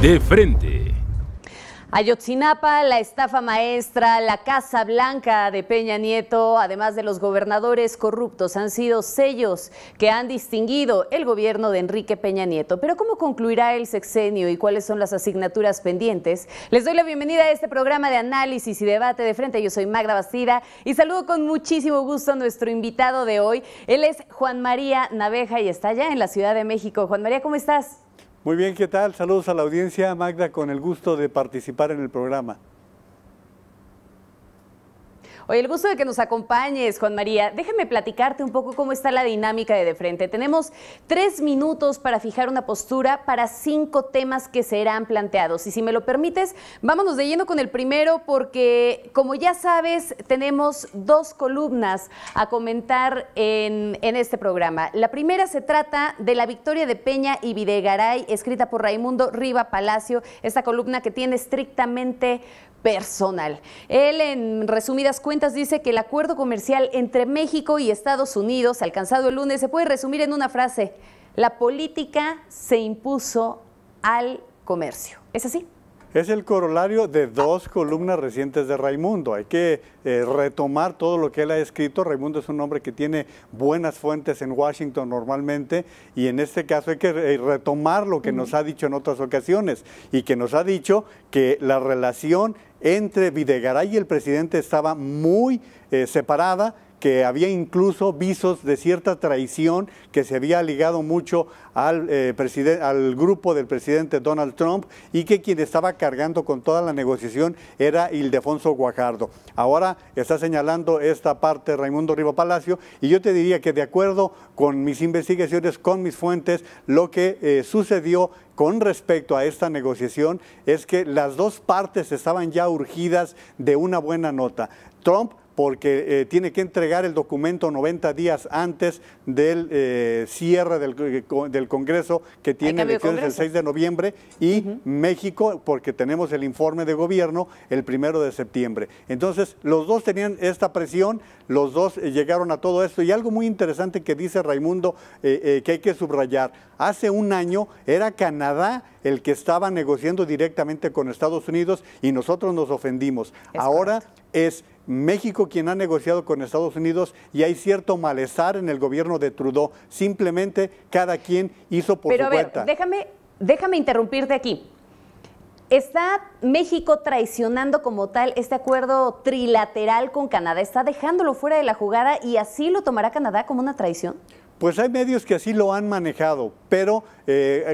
De frente. Ayotzinapa, la estafa maestra, la Casa Blanca de Peña Nieto, además de los gobernadores corruptos, han sido sellos que han distinguido el gobierno de Enrique Peña Nieto. Pero ¿cómo concluirá el sexenio y cuáles son las asignaturas pendientes? Les doy la bienvenida a este programa de análisis y debate de frente. Yo soy Magda Bastida y saludo con muchísimo gusto a nuestro invitado de hoy. Él es Juan María Naveja y está allá en la Ciudad de México. Juan María, ¿cómo estás? Muy bien, ¿qué tal? Saludos a la audiencia, Magda, con el gusto de participar en el programa. Oye, el gusto de que nos acompañes, Juan María. Déjame platicarte un poco cómo está la dinámica de frente. Tenemos 3 minutos para fijar una postura para 5 temas que serán planteados. Y si me lo permites, vámonos de lleno con el primero porque, como ya sabes, tenemos 2 columnas a comentar en este programa. La primera se trata de la victoria de Peña y Videgaray, escrita por Raimundo Riva Palacio, esta columna que tiene estrictamente personal. Él, en resumidas cuentas, dice que el acuerdo comercial entre México y Estados Unidos, alcanzado el lunes, se puede resumir en una frase: la política se impuso al comercio. ¿Es así? Es el corolario de 2 columnas recientes de Raimundo. Hay que retomar todo lo que él ha escrito. Raimundo es un hombre que tiene buenas fuentes en Washington normalmente, y en este caso hay que retomar lo que nos ha dicho en otras ocasiones, y que nos ha dicho que la relación entre Videgaray y el presidente estaba muy separada, que había incluso visos de cierta traición, que se había ligado mucho al grupo del presidente Donald Trump, y que quien estaba cargando con toda la negociación era Ildefonso Guajardo. Ahora está señalando esta parte Raimundo Riva Palacio, y yo te diría que, de acuerdo con mis investigaciones, con mis fuentes, lo que sucedió con respecto a esta negociación es que las 2 partes estaban ya urgidas de una buena nota. Trump, porque tiene que entregar el documento 90 días antes del cierre del Congreso, que tiene elecciones el 6 de noviembre, y México, porque tenemos el informe de gobierno el 1 de septiembre. Entonces, los 2 tenían esta presión, los 2 llegaron a todo esto, y algo muy interesante que dice Raimundo, que hay que subrayar: hace un año era Canadá el que estaba negociando directamente con Estados Unidos y nosotros nos ofendimos. Ahora es México quien ha negociado con Estados Unidos, y hay cierto malestar en el gobierno de Trudeau. Simplemente cada quien hizo por su cuenta. Pero a ver, déjame interrumpirte aquí. ¿Está México traicionando como tal este acuerdo trilateral con Canadá? ¿Está dejándolo fuera de la jugada y así lo tomará Canadá como una traición? Pues hay medios que así lo han manejado, pero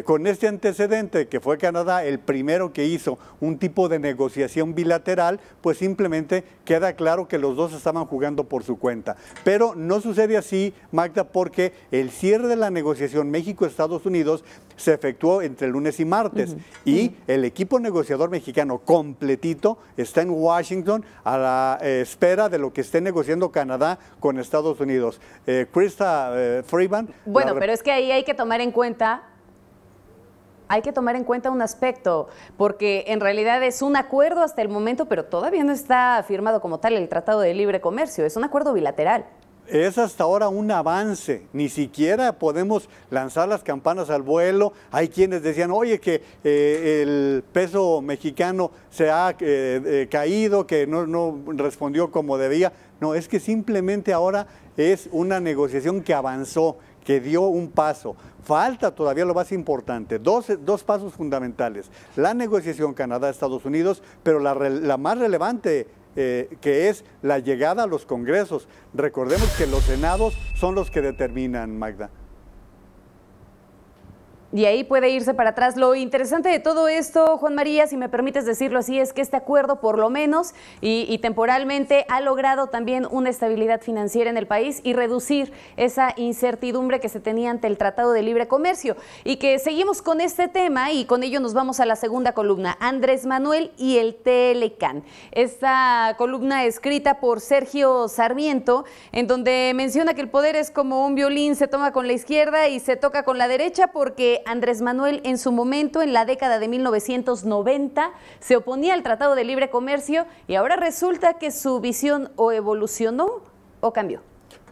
con este antecedente que fue Canadá el primero que hizo un tipo de negociación bilateral, pues simplemente queda claro que los 2 estaban jugando por su cuenta. Pero no sucede así, Magda, porque el cierre de la negociación México-Estados Unidos se efectuó entre lunes y martes, y el equipo negociador mexicano completito está en Washington a la espera de lo que esté negociando Canadá con Estados Unidos. Krista Freeman. Bueno, pero es que ahí hay que tomar en cuenta un aspecto, porque en realidad es un acuerdo hasta el momento, pero todavía no está firmado como tal el Tratado de Libre Comercio, es un acuerdo bilateral. Es hasta ahora un avance, ni siquiera podemos lanzar las campanas al vuelo. Hay quienes decían, oye, que el peso mexicano se ha caído, que no respondió como debía. No, es que simplemente ahora es una negociación que avanzó, que dio un paso. Falta todavía lo más importante, dos pasos fundamentales: la negociación Canadá-Estados Unidos, pero la más relevante, que es la llegada a los congresos. Recordemos que los senados son los que determinan, Magda. Y ahí puede irse para atrás. Lo interesante de todo esto, Juan María, si me permites decirlo así, es que este acuerdo, por lo menos y temporalmente, ha logrado también una estabilidad financiera en el país y reducir esa incertidumbre que se tenía ante el Tratado de Libre Comercio. Y que seguimos con este tema, y con ello nos vamos a la segunda columna: Andrés Manuel y el Telecán. Esta columna escrita por Sergio Sarmiento, en donde menciona que el poder es como un violín, se toma con la izquierda y se toca con la derecha, porque Andrés Manuel, en su momento, en la década de 1990, se oponía al Tratado de Libre Comercio, y ahora resulta que su visión o evolucionó o cambió.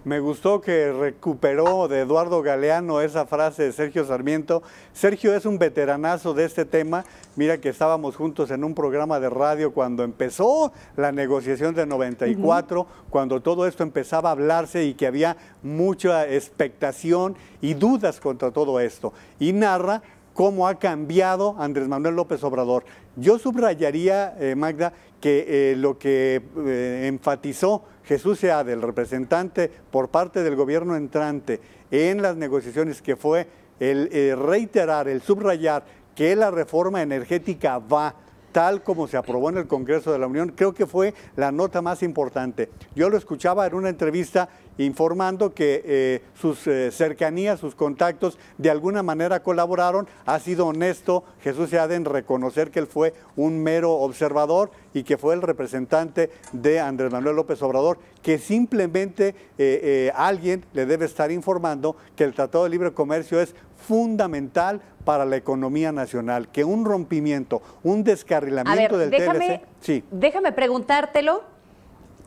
Me gustó que recuperó de Eduardo Galeano esa frase de Sergio Sarmiento. Sergio es un veteranazo de este tema. Mira que estábamos juntos en un programa de radio cuando empezó la negociación de 94, cuando todo esto empezaba a hablarse y que había mucha expectación y dudas contra todo esto. Y narra cómo ha cambiado Andrés Manuel López Obrador. Yo subrayaría, Magda, que lo que enfatizó Jesús Seade, el representante por parte del gobierno entrante en las negociaciones, que fue el reiterar, el subrayar que la reforma energética va tal como se aprobó en el Congreso de la Unión, creo que fue la nota más importante. Yo lo escuchaba en una entrevista informando que sus cercanías, sus contactos, de alguna manera colaboraron. Ha sido honesto Jesús Seade en reconocer que él fue un mero observador y que fue el representante de Andrés Manuel López Obrador, que simplemente alguien le debe estar informando que el Tratado de Libre Comercio es fundamental para la economía nacional, que un rompimiento, un descarrilamiento del TLC... Sí. Déjame preguntártelo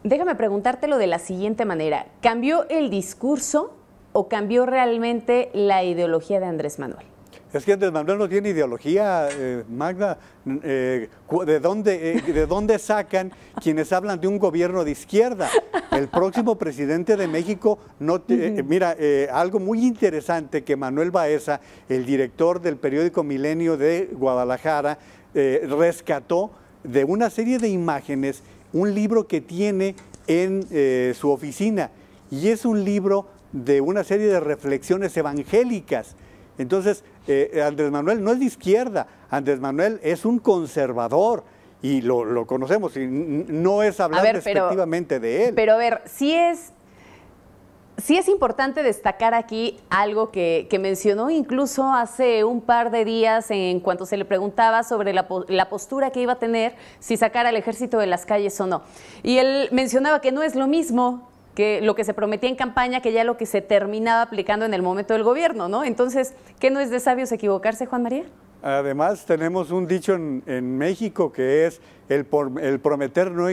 de la siguiente manera. ¿Cambió el discurso o cambió realmente la ideología de Andrés Manuel? Es que Andrés Manuel no tiene ideología, Magda. ¿De dónde sacan quienes hablan de un gobierno de izquierda? El próximo presidente de México no mira, algo muy interesante que Manuel Baeza, el director del periódico Milenio de Guadalajara, rescató de una serie de imágenes, un libro que tiene en su oficina, y es un libro de una serie de reflexiones evangélicas. Entonces, Andrés Manuel no es de izquierda, Andrés Manuel es un conservador y lo conocemos, y no es hablar despectivamente de él. Pero a ver, sí es importante destacar aquí algo que mencionó incluso hace un par de días en cuanto se le preguntaba sobre la postura que iba a tener si sacar al ejército de las calles o no. Y él mencionaba que no es lo mismo que lo que se prometía en campaña, que ya lo que se terminaba aplicando en el momento del gobierno, ¿no? Entonces, ¿qué no es de sabios equivocarse, Juan María? Además, tenemos un dicho en México que es el prometer no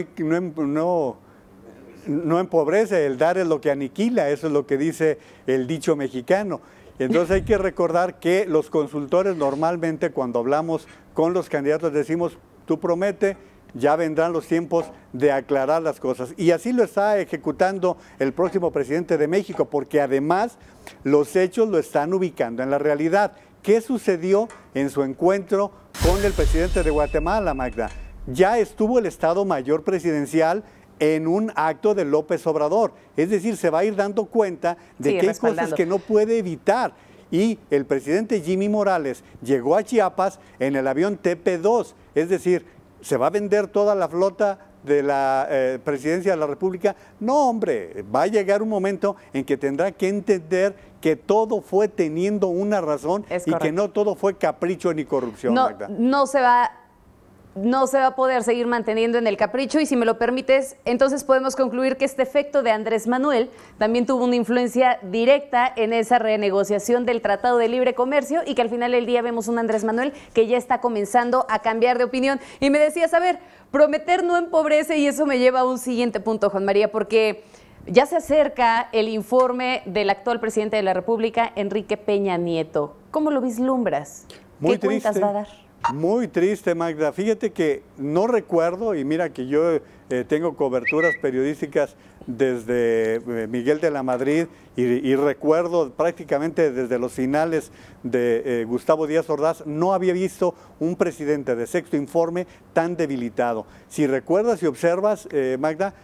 empobrece, el dar es lo que aniquila, eso es lo que dice el dicho mexicano. Entonces hay que recordar que los consultores normalmente cuando hablamos con los candidatos decimos, tú promete, ya vendrán los tiempos de aclarar las cosas. Y así lo está ejecutando el próximo presidente de México, porque además los hechos lo están ubicando en la realidad. ¿Qué sucedió en su encuentro con el presidente de Guatemala, Magda? Ya estuvo el Estado Mayor Presidencial en un acto de López Obrador. Es decir, se va a ir dando cuenta de que hay cosas que no puede evitar. Y el presidente Jimmy Morales llegó a Chiapas en el avión TP-2, es decir, ¿se va a vender toda la flota de la presidencia de la República? No, hombre, va a llegar un momento en que tendrá que entender que todo fue teniendo una razón y que no todo fue capricho ni corrupción, Magda. No se va a poder seguir manteniendo en el capricho, y si me lo permites, entonces podemos concluir que este efecto de Andrés Manuel también tuvo una influencia directa en esa renegociación del Tratado de Libre Comercio, y que al final del día vemos un Andrés Manuel que ya está comenzando a cambiar de opinión. Y me decías, a ver, prometer no empobrece, y eso me lleva a un siguiente punto, Juan María, porque ya se acerca el informe del actual presidente de la República, Enrique Peña Nieto. ¿Cómo lo vislumbras? Muy ¿Qué cuentas va a dar? Muy triste, Magda. Fíjate que no recuerdo, y mira que yo tengo coberturas periodísticas desde Miguel de la Madrid y recuerdo prácticamente desde los finales de Gustavo Díaz Ordaz, no había visto un presidente de Sexto Informe tan debilitado. Si recuerdas y observas, Magda,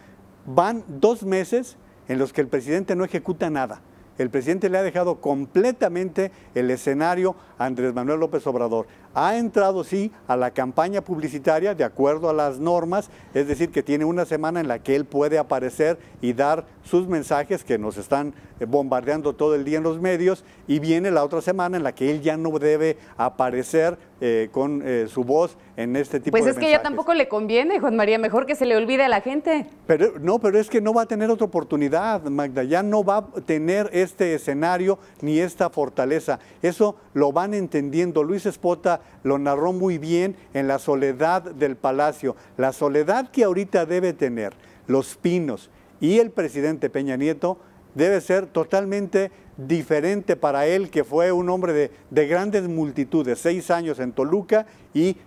van 2 meses en los que el presidente no ejecuta nada. El presidente le ha dejado completamente el escenario a Andrés Manuel López Obrador. Ha entrado, sí, a la campaña publicitaria de acuerdo a las normas, es decir, que tiene una semana en la que él puede aparecer y dar sus mensajes que nos están bombardeando todo el día en los medios, y viene la otra semana en la que él ya no debe aparecer con su voz en este tipo de mensajes. Pues es que ya tampoco le conviene, Juan María, mejor que se le olvide a la gente. Pero es que no va a tener otra oportunidad, Magda, ya no va a tener este escenario ni esta fortaleza. Eso lo van entendiendo. Luis Espota lo narró muy bien en La soledad del palacio. La soledad que ahorita debe tener Los Pinos y el presidente Peña Nieto debe ser totalmente diferente para él, que fue un hombre de grandes multitudes, 6 años en Toluca y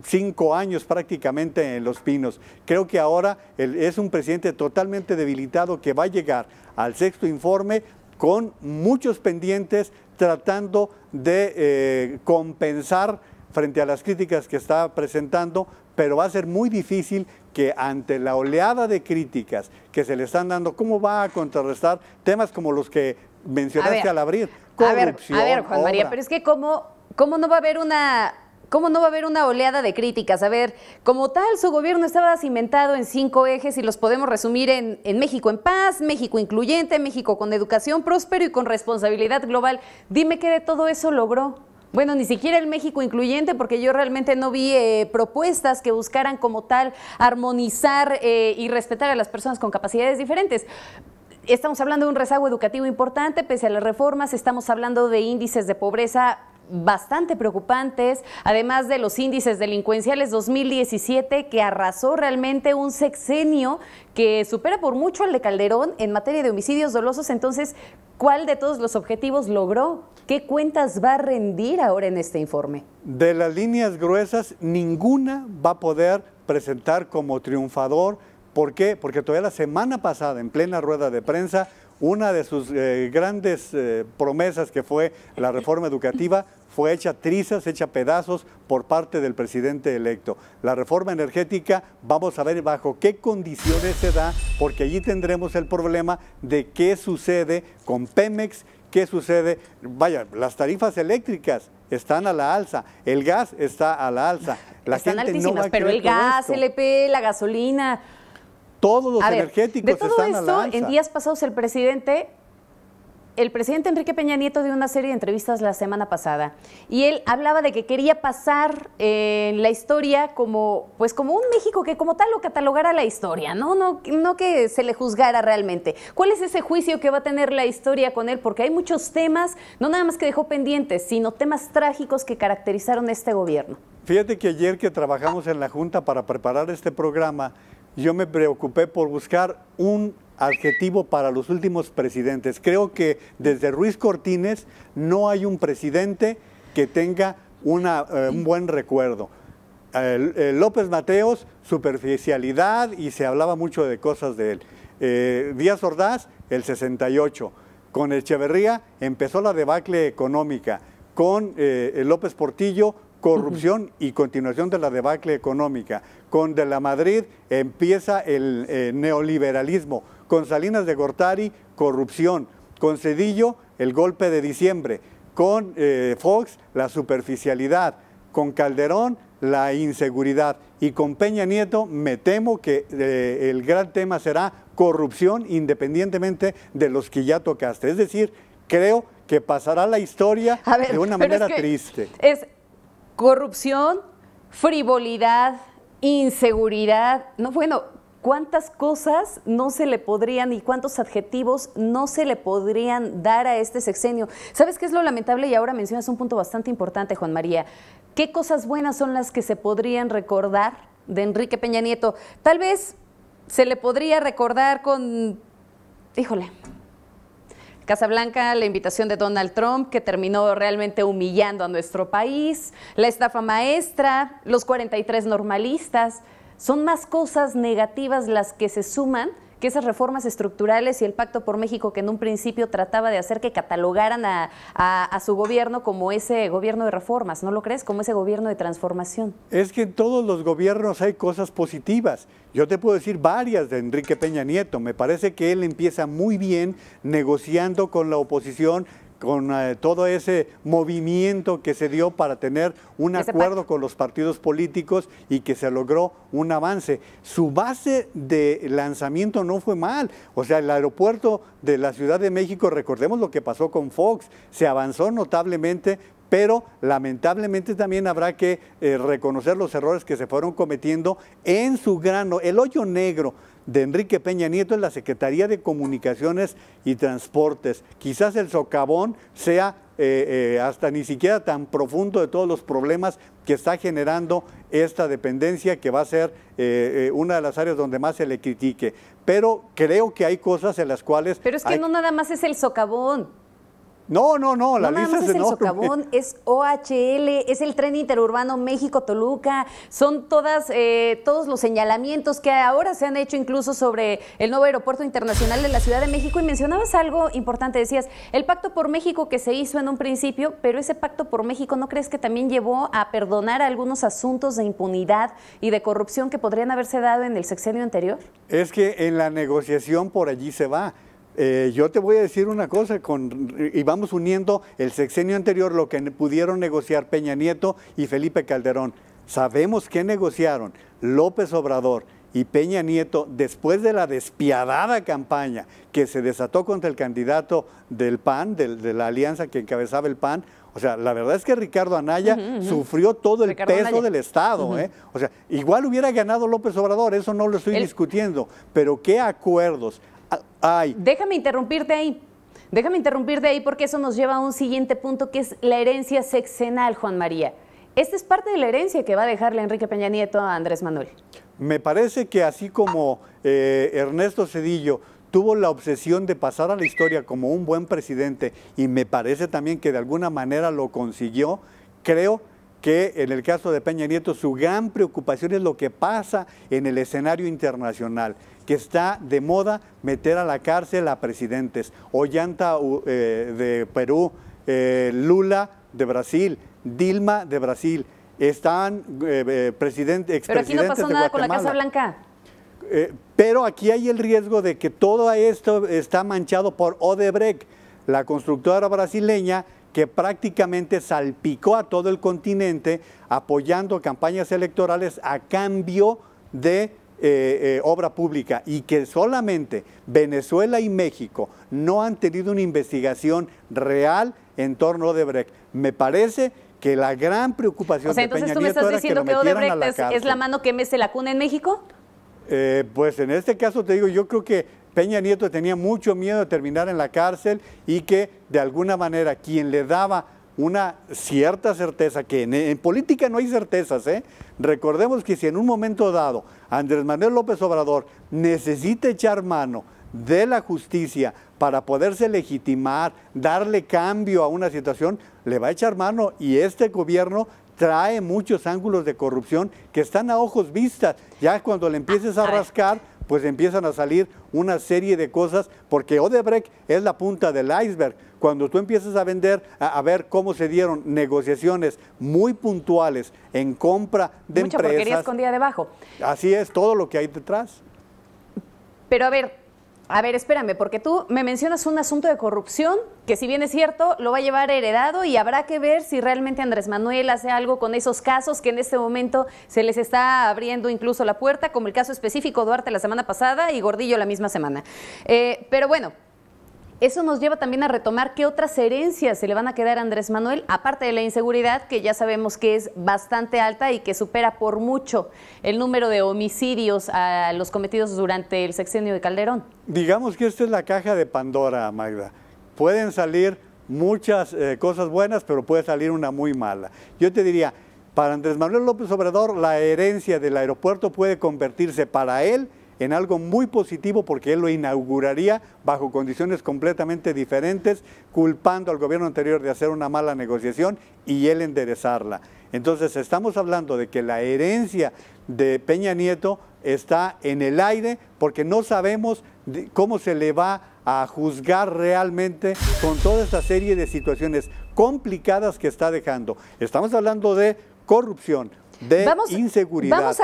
5 años prácticamente en Los Pinos. Creo que ahora es un presidente totalmente debilitado que va a llegar al sexto informe con muchos pendientes, tratando de compensar frente a las críticas que está presentando, pero va a ser muy difícil que ante la oleada de críticas que se le están dando, ¿cómo va a contrarrestar temas como los que mencionaste al abrir? Corrupción, a ver, Juan María, pero es que ¿cómo no va a haber una oleada de críticas? A ver, como tal, su gobierno estaba cimentado en 5 ejes y los podemos resumir en México en paz, México incluyente, México con educación próspero y con responsabilidad global. Dime qué de todo eso logró. Bueno, ni siquiera el México incluyente, porque yo realmente no vi propuestas que buscaran como tal armonizar y respetar a las personas con capacidades diferentes. Estamos hablando de un rezago educativo importante, pese a las reformas, estamos hablando de índices de pobreza bastante preocupantes, además de los índices delincuenciales 2017, que arrasó realmente un sexenio que supera por mucho al de Calderón en materia de homicidios dolosos. Entonces, ¿cuál de todos los objetivos logró? ¿Qué cuentas va a rendir ahora en este informe? De las líneas gruesas, ninguna va a poder presentar como triunfador. ¿Por qué? Porque todavía la semana pasada, en plena rueda de prensa, una de sus grandes promesas, que fue la reforma educativa, fue hecha trizas, hecha pedazos por parte del presidente electo. La reforma energética, vamos a ver bajo qué condiciones se da, porque allí tendremos el problema de qué sucede con Pemex, qué sucede, vaya, las tarifas eléctricas están a la alza, el gas está a la alza. Están altísimas, pero el gas, el LP, la gasolina... Todos los energéticos están a la alza. En días pasados el presidente Enrique Peña Nieto dio una serie de entrevistas la semana pasada y él hablaba de que quería pasar en la historia como un México que como tal lo catalogara la historia, no que se le juzgara realmente. ¿Cuál es ese juicio que va a tener la historia con él? Porque hay muchos temas, no nada más que dejó pendientes, sino temas trágicos que caracterizaron este gobierno. Fíjate que ayer que trabajamos en la Junta para preparar este programa, yo me preocupé por buscar un adjetivo para los últimos presidentes. Creo que desde Ruiz Cortines no hay un presidente que tenga un buen recuerdo. López Mateos, superficialidad, y se hablaba mucho de cosas de él. Díaz Ordaz, el 68. Con Echeverría empezó la debacle económica. Con López Portillo, corrupción y continuación de la debacle económica. Con De la Madrid empieza el neoliberalismo. Con Salinas de Gortari, corrupción. Con Zedillo, el golpe de diciembre. Con Fox, la superficialidad. Con Calderón, la inseguridad. Y con Peña Nieto, me temo que el gran tema será corrupción, independientemente de los que ya tocaste. Es decir, creo que pasará la historia de una manera triste. Es corrupción, frivolidad, inseguridad. No, bueno, ¿cuántas cosas no se le podrían y cuántos adjetivos no se le podrían dar a este sexenio? ¿Sabes qué es lo lamentable? Y ahora mencionas un punto bastante importante, Juan María. ¿Qué cosas buenas son las que se podrían recordar de Enrique Peña Nieto? Tal vez se le podría recordar con, Casa Blanca, la invitación de Donald Trump, que terminó realmente humillando a nuestro país, la estafa maestra, los 43 normalistas. Son más cosas negativas las que se suman que esas reformas estructurales y el Pacto por México, que en un principio trataba de hacer que catalogaran a su gobierno como ese gobierno de reformas, ¿no lo crees? Como ese gobierno de transformación. Es que en todos los gobiernos hay cosas positivas. Yo te puedo decir varias de Enrique Peña Nieto. Me parece que él empieza muy bien negociando con la oposición, con todo ese movimiento que se dio para tener un acuerdo con los partidos políticos y que se logró un avance. Su base de lanzamiento no fue mal. O sea, el aeropuerto de la Ciudad de México, recordemos lo que pasó con Fox, se avanzó notablemente, pero lamentablemente también habrá que reconocer los errores que se fueron cometiendo en su grano, el hoyo negro de Enrique Peña Nieto es la Secretaría de Comunicaciones y Transportes. Quizás el socavón sea hasta ni siquiera tan profundo de todos los problemas que está generando esta dependencia, que va a ser una de las áreas donde más se le critique. Pero creo que hay cosas en las cuales... Pero es que no nada más es el socavón. No, la nada lista más es es el enorme. socavón, es OHL, es el tren interurbano México-Toluca, son todos los señalamientos que ahora se han hecho incluso sobre el nuevo aeropuerto internacional de la Ciudad de México. Y mencionabas algo importante, decías, el Pacto por México que se hizo en un principio, pero ese Pacto por México, ¿no crees que también llevó a perdonar algunos asuntos de impunidad y de corrupción que podrían haberse dado en el sexenio anterior? Es que en la negociación por allí se va. Yo te voy a decir una cosa, y vamos uniendo el sexenio anterior, lo que pudieron negociar Peña Nieto y Felipe Calderón. Sabemos que negociaron López Obrador y Peña Nieto después de la despiadada campaña que se desató contra el candidato del PAN, de la alianza que encabezaba el PAN. O sea, la verdad es que Ricardo Anaya sufrió todo el peso del Estado. O sea, igual hubiera ganado López Obrador, eso no lo estoy discutiendo, pero ¿qué acuerdos hay? Déjame interrumpirte ahí porque eso nos lleva a un siguiente punto, que es la herencia sexenal, Juan María. Esta es parte de la herencia que va a dejarle Enrique Peña Nieto a Andrés Manuel. Me parece que así como Ernesto Zedillo tuvo la obsesión de pasar a la historia como un buen presidente, y me parece también que de alguna manera lo consiguió, creo que en el caso de Peña Nieto su gran preocupación es lo que pasa en el escenario internacional, que está de moda meter a la cárcel a presidentes. Ollanta de Perú, Lula de Brasil, Dilma de Brasil, están expresidentes. Pero aquí no pasó nada con la Casa Blanca. Pero aquí hay el riesgo de que todo esto está manchado por Odebrecht, la constructora brasileña que prácticamente salpicó a todo el continente apoyando campañas electorales a cambio de obra pública, y que solamente Venezuela y México no han tenido una investigación real en torno a Odebrecht. Me parece que la gran preocupación de Peña Nieto era que lo metieran a la cárcel. ¿Entonces tú me estás diciendo que Odebrecht es la mano que mece la cuna en México? Pues en este caso te digo, yo creo que Peña Nieto tenía mucho miedo de terminar en la cárcel, y que de alguna manera quien le daba una cierta certeza, que en política no hay certezas, recordemos que si en un momento dado Andrés Manuel López Obrador necesita echar mano de la justicia para poderse legitimar, darle cambio a una situación, le va a echar mano, y este gobierno trae muchos ángulos de corrupción que están a ojos vistas. Ya cuando le empieces a rascar, pues empiezan a salir una serie de cosas, porque Odebrecht es la punta del iceberg. Cuando tú empiezas a a ver cómo se dieron negociaciones muy puntuales en compra de mucha empresas. Porquería escondida debajo. Así es, todo lo que hay detrás. Pero a ver, espérame, porque tú me mencionas un asunto de corrupción que, si bien es cierto, lo va a llevar heredado, y habrá que ver si realmente Andrés Manuel hace algo con esos casos que en este momento se les está abriendo incluso la puerta, como el caso específico Duarte la semana pasada y Gordillo la misma semana. Pero bueno, eso nos lleva también a retomar qué otras herencias se le van a quedar a Andrés Manuel, aparte de la inseguridad, que ya sabemos que es bastante alta y que supera por mucho el número de homicidios a los cometidos durante el sexenio de Calderón. Digamos que esta es la caja de Pandora, Magda. Pueden salir muchas cosas buenas, pero puede salir una muy mala. Yo te diría, para Andrés Manuel López Obrador, la herencia del aeropuerto puede convertirse para él en algo muy positivo, porque él lo inauguraría bajo condiciones completamente diferentes, culpando al gobierno anterior de hacer una mala negociación y él enderezarla. Entonces estamos hablando de que la herencia de Peña Nieto está en el aire, porque no sabemos cómo se le va a juzgar realmente con toda esta serie de situaciones complicadas que está dejando. Estamos hablando de corrupción, de inseguridad. Vamos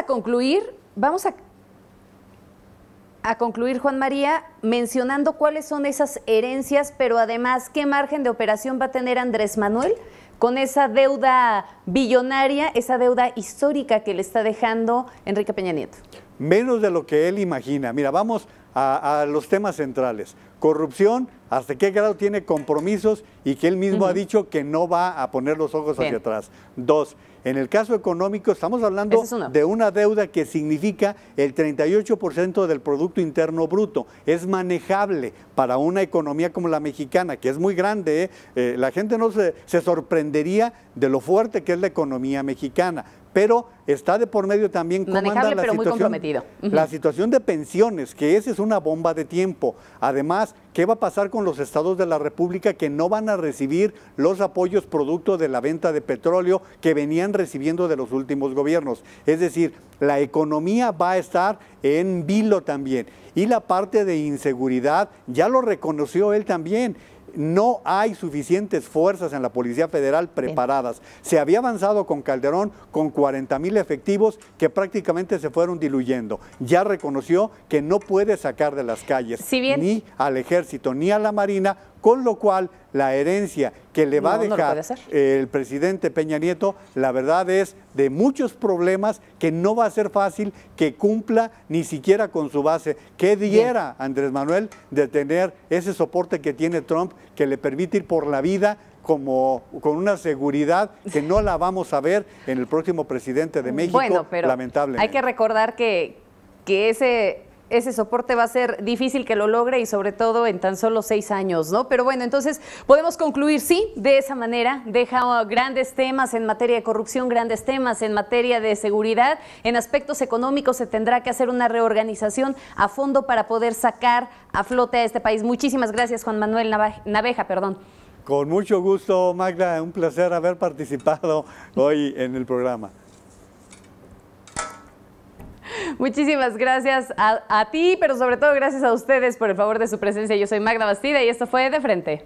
a concluir, Juan María, mencionando cuáles son esas herencias, pero además, ¿qué margen de operación va a tener Andrés Manuel con esa deuda billonaria, esa deuda histórica que le está dejando Enrique Peña Nieto? Menos de lo que él imagina. Mira, vamos a los temas centrales. Corrupción, hasta qué grado tiene compromisos y que él mismo ha dicho que no va a poner los ojos hacia atrás. 2, en el caso económico estamos hablando de una deuda que significa el 38% del Producto Interno Bruto. Es manejable para una economía como la mexicana, que es muy grande. La gente no se sorprendería de lo fuerte que es la economía mexicana. Pero está de por medio también cómo anda la situación, muy comprometido. La situación de pensiones, que esa es una bomba de tiempo. Además, ¿qué va a pasar con los estados de la República que no van a recibir los apoyos producto de la venta de petróleo que venían recibiendo de los últimos gobiernos? Es decir, la economía va a estar en vilo también. Y la parte de inseguridad, ya lo reconoció él también. No hay suficientes fuerzas en la Policía Federal preparadas. Se había avanzado con Calderón con 40,000 efectivos que prácticamente se fueron diluyendo. Ya reconoció que no puede sacar de las calles ni al Ejército ni a la Marina, con lo cual la herencia que le va a dejar el presidente Peña Nieto, la verdad es de muchos problemas que no va a ser fácil que cumpla ni siquiera con su base. ¿Qué diera Andrés Manuel de tener ese soporte que tiene Trump, que le permite ir por la vida como con una seguridad que no la vamos a ver en el próximo presidente de México, pero lamentablemente? Hay que recordar que ese soporte va a ser difícil que lo logre y sobre todo en tan solo 6 años, ¿no? Pero bueno, entonces podemos concluir, sí, de esa manera. Deja grandes temas en materia de corrupción, grandes temas en materia de seguridad. En aspectos económicos se tendrá que hacer una reorganización a fondo para poder sacar a flote a este país. Muchísimas gracias, Juan Manuel Naveja. Con mucho gusto, Magda. Un placer haber participado hoy en el programa. Muchísimas gracias a ti, pero sobre todo gracias a ustedes por el favor de su presencia. Yo soy Magda Bastida y esto fue De Frente.